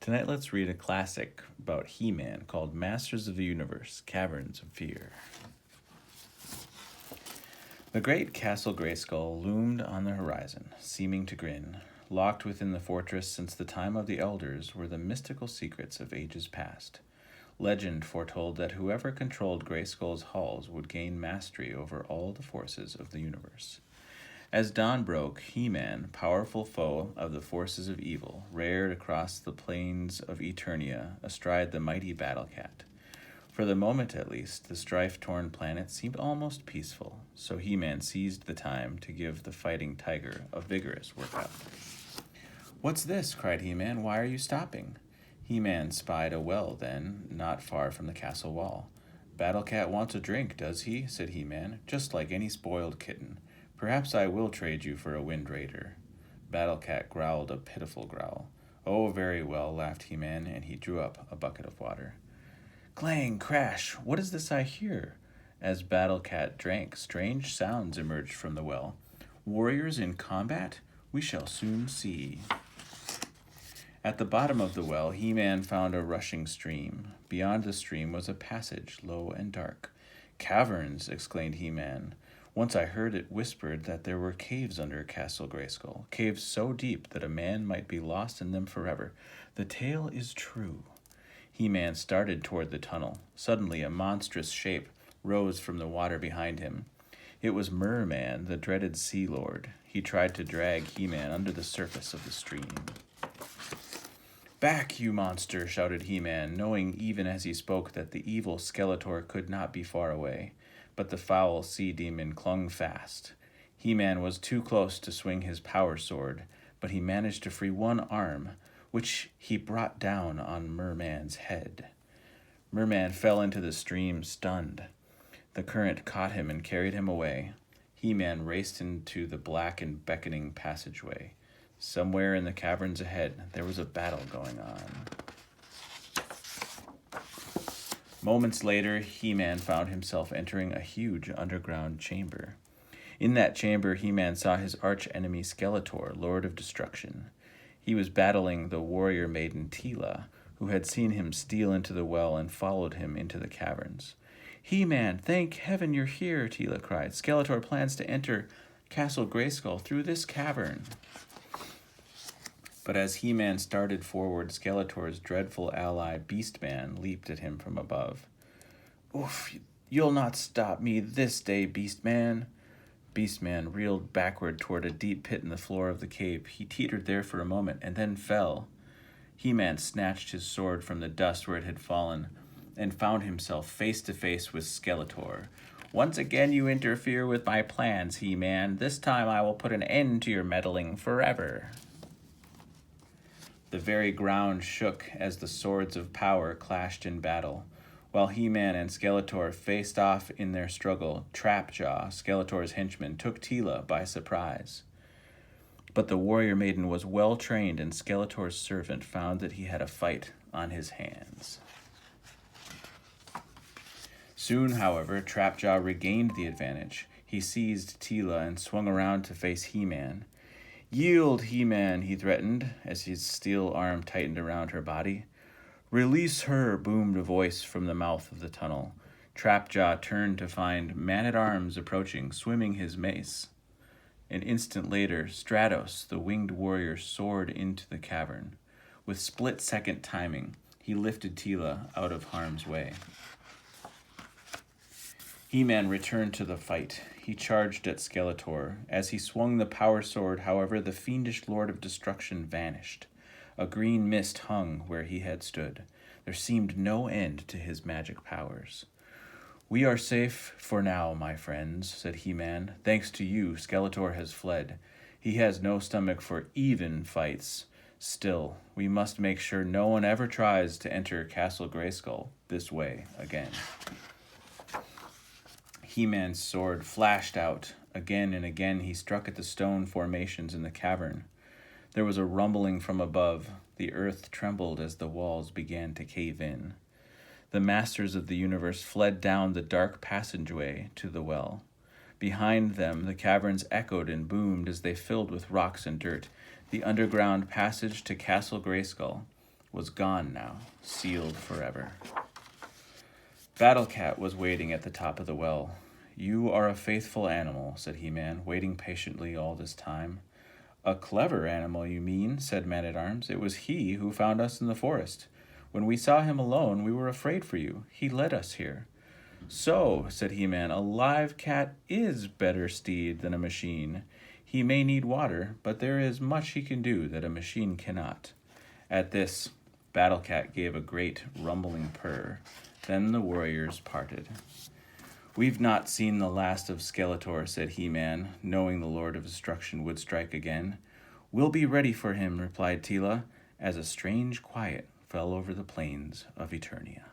Tonight, let's read a classic about He-Man called Masters of the Universe, Caverns of Fear. The great Castle Grayskull loomed on the horizon, seeming to grin. Locked within the fortress since the time of the Elders were the mystical secrets of ages past. Legend foretold that whoever controlled Grayskull's halls would gain mastery over all the forces of the universe. As dawn broke, He-Man, powerful foe of the forces of evil, reared across the plains of Eternia astride the mighty Battle Cat. For the moment, at least, the strife-torn planet seemed almost peaceful, so He-Man seized the time to give the fighting tiger a vigorous workout. "What's this?" cried He-Man. "Why are you stopping?" He-Man spied a well then, not far from the castle wall. "Battle Cat wants a drink, does he?" said He-Man, "just like any spoiled kitten. Perhaps I will trade you for a Wind Raider." Battle Cat growled a pitiful growl. "Oh, very well," laughed He-Man, and he drew up a bucket of water. Clang, crash, what is this I hear? As Battle Cat drank, strange sounds emerged from the well. Warriors in combat? We shall soon see. At the bottom of the well, He-Man found a rushing stream. Beyond the stream was a passage, low and dark. "Caverns!" exclaimed He-Man. "Once I heard it whispered that there were caves under Castle Grayskull, caves so deep that a man might be lost in them forever. The tale is true." He-Man started toward the tunnel. Suddenly, a monstrous shape rose from the water behind him. It was Merman, the dreaded Sea Lord. He tried to drag He-Man under the surface of the stream. "Back, you monster!" shouted He-Man, knowing even as he spoke that the evil Skeletor could not be far away. But the foul sea demon clung fast. He-Man was too close to swing his power sword, but he managed to free one arm, which he brought down on Merman's head. Merman fell into the stream, stunned. The current caught him and carried him away. He-Man raced into the black and beckoning passageway. Somewhere in the caverns ahead, there was a battle going on. Moments later, He-Man found himself entering a huge underground chamber. In that chamber, He-Man saw his arch-enemy Skeletor, Lord of Destruction. He was battling the warrior maiden Teela, who had seen him steal into the well and followed him into the caverns. "He-Man, thank heaven you're here," Teela cried. "Skeletor plans to enter Castle Grayskull through this cavern." But as He-Man started forward, Skeletor's dreadful ally, Beastman, leaped at him from above. "Oof, you'll not stop me this day, Beastman." Beastman reeled backward toward a deep pit in the floor of the cave. He teetered there for a moment and then fell. He-Man snatched his sword from the dust where it had fallen and found himself face to face with Skeletor. "Once again you interfere with my plans, He-Man. This time I will put an end to your meddling forever." The very ground shook as the swords of power clashed in battle. While He-Man and Skeletor faced off in their struggle, Trapjaw, Skeletor's henchman, took Teela by surprise. But the warrior maiden was well trained, and Skeletor's servant found that he had a fight on his hands. Soon, however, Trapjaw regained the advantage. He seized Teela and swung around to face He-Man. "Yield, He-Man," he threatened, as his steel arm tightened around her body. "Release her," boomed a voice from the mouth of the tunnel. Trapjaw turned to find Man-at-Arms approaching, swimming his mace. An instant later, Stratos, the winged warrior, soared into the cavern. With split-second timing, he lifted Teela out of harm's way. He-Man returned to the fight. He charged at Skeletor. As he swung the power sword, however, the fiendish Lord of Destruction vanished. A green mist hung where he had stood. There seemed no end to his magic powers. "We are safe for now, my friends," said He-Man. "Thanks to you, Skeletor has fled. He has no stomach for even fights. Still, we must make sure no one ever tries to enter Castle Grayskull this way again." He-Man's sword flashed out. Again and again he struck at the stone formations in the cavern. There was a rumbling from above. The earth trembled as the walls began to cave in. The Masters of the Universe fled down the dark passageway to the well. Behind them, the caverns echoed and boomed as they filled with rocks and dirt. The underground passage to Castle Grayskull was gone now, sealed forever. Battle Cat was waiting at the top of the well. "You are a faithful animal," said He-Man, waiting patiently all this time. "A clever animal, you mean," said Man-at-Arms. "It was he who found us in the forest. When we saw him alone, we were afraid for you. He led us here." "So," said He-Man, "a live cat is better steed than a machine. He may need water, but there is much he can do that a machine cannot." At this, Battle Cat gave a great rumbling purr. Then the warriors parted. "We've not seen the last of Skeletor," said He-Man, knowing the Lord of Destruction would strike again. "We'll be ready for him," replied Teela, as a strange quiet fell over the plains of Eternia.